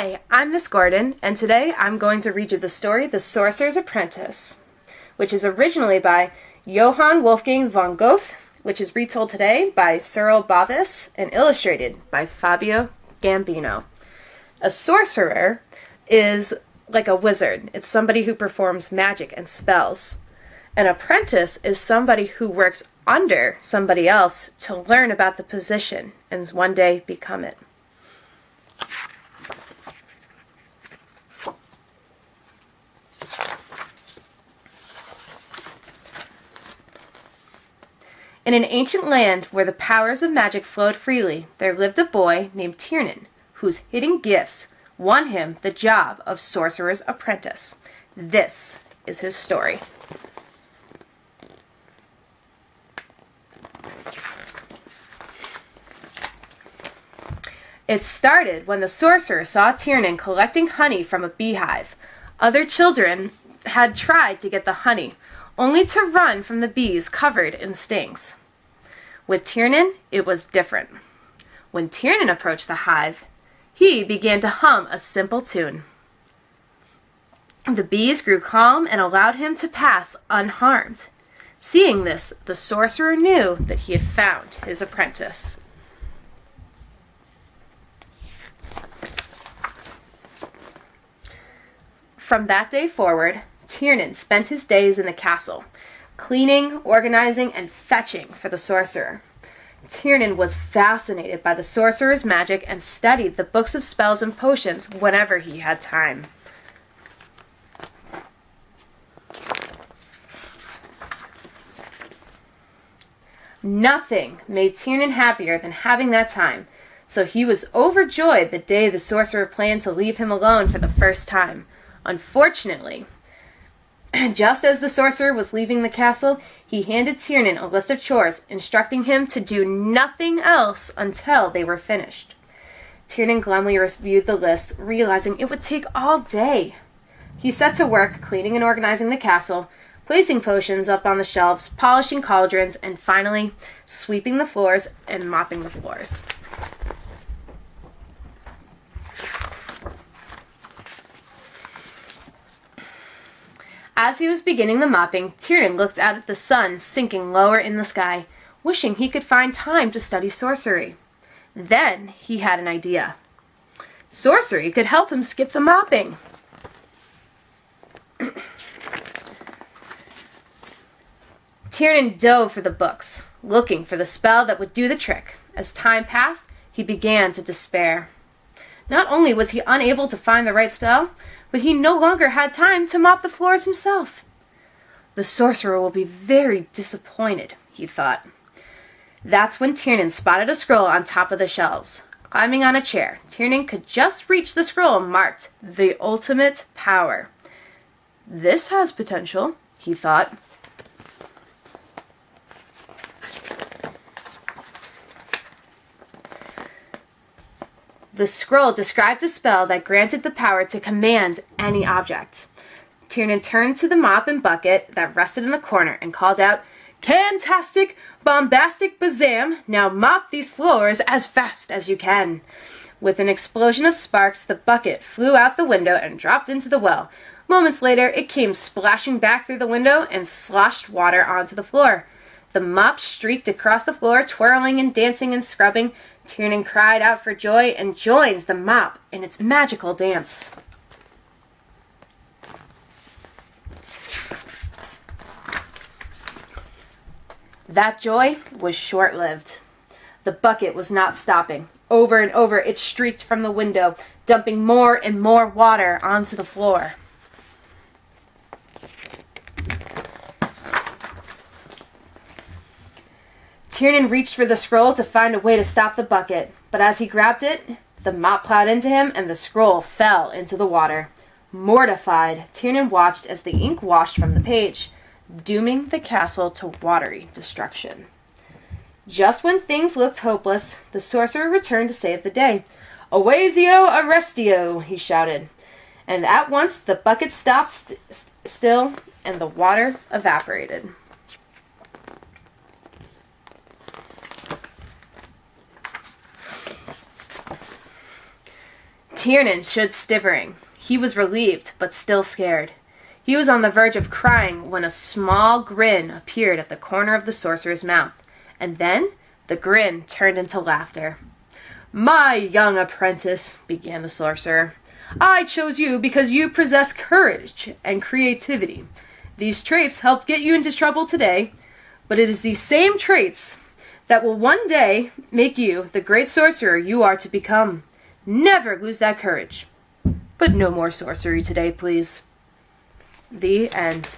Hi, I'm Miss Gordon, and today I'm going to read you the story The Sorcerer's Apprentice, which is originally by Johann Wolfgang von Goethe, which is retold today by Cyril Bavis and illustrated by Fabio Gambino. A sorcerer is like a wizard. It's somebody who performs magic and spells. An apprentice is somebody who works under somebody else to learn about the position and one day become it. In an ancient land where the powers of magic flowed freely, there lived a boy named Tiernan, whose hidden gifts won him the job of Sorcerer's Apprentice. This is his story. It started when the sorcerer saw Tiernan collecting honey from a beehive. Other children had tried to get the honey, only to run from the bees covered in stings. With Tiernan, it was different. When Tiernan approached the hive, he began to hum a simple tune. The bees grew calm and allowed him to pass unharmed. Seeing this, the sorcerer knew that he had found his apprentice. From that day forward, Tiernan spent his days in the castle, cleaning, organizing, and fetching for the sorcerer. Tiernan was fascinated by the sorcerer's magic and studied the books of spells and potions whenever he had time. Nothing made Tiernan happier than having that time, so he was overjoyed the day the sorcerer planned to leave him alone for the first time. Unfortunately, just as the sorcerer was leaving the castle, he handed Tiernan a list of chores, instructing him to do nothing else until they were finished. Tiernan glumly reviewed the list, realizing it would take all day. He set to work cleaning and organizing the castle, placing potions up on the shelves, polishing cauldrons, and finally sweeping the floors and mopping the floors. As he was beginning the mopping, Tiernan looked out at the sun sinking lower in the sky, wishing he could find time to study sorcery. Then he had an idea. Sorcery could help him skip the mopping. Tiernan dove for the books, looking for the spell that would do the trick. As time passed, he began to despair. Not only was he unable to find the right spell, but he no longer had time to mop the floors himself. The sorcerer will be very disappointed, he thought. That's when Tiernan spotted a scroll on top of the shelves. Climbing on a chair, Tiernan could just reach the scroll marked The Ultimate Power. This has potential, he thought. The scroll described a spell that granted the power to command any object. Tiernan turned to the mop and bucket that rested in the corner and called out, "Cantastic, bombastic bazam, now mop these floors as fast as you can." With an explosion of sparks, the bucket flew out the window and dropped into the well. Moments later, it came splashing back through the window and sloshed water onto the floor. The mop streaked across the floor, twirling and dancing and scrubbing. Tiernan cried out for joy and joined the mop in its magical dance. That joy was short-lived. The bucket was not stopping. Over and over it streaked from the window, dumping more and more water onto the floor. Tiernan reached for the scroll to find a way to stop the bucket, but as he grabbed it, the mop plowed into him and the scroll fell into the water. Mortified, Tiernan watched as the ink washed from the page, dooming the castle to watery destruction. Just when things looked hopeless, the sorcerer returned to save the day. "Oasio arrestio," he shouted, and at once the bucket stopped still and the water evaporated. Tiernan stood stivering. He was relieved, but still scared. He was on the verge of crying when a small grin appeared at the corner of the sorcerer's mouth, and then the grin turned into laughter. "My young apprentice," began the sorcerer, "I chose you because you possess courage and creativity. These traits helped get you into trouble today, but it is these same traits that will one day make you the great sorcerer you are to become. Never lose that courage. But no more sorcery today, please." The end.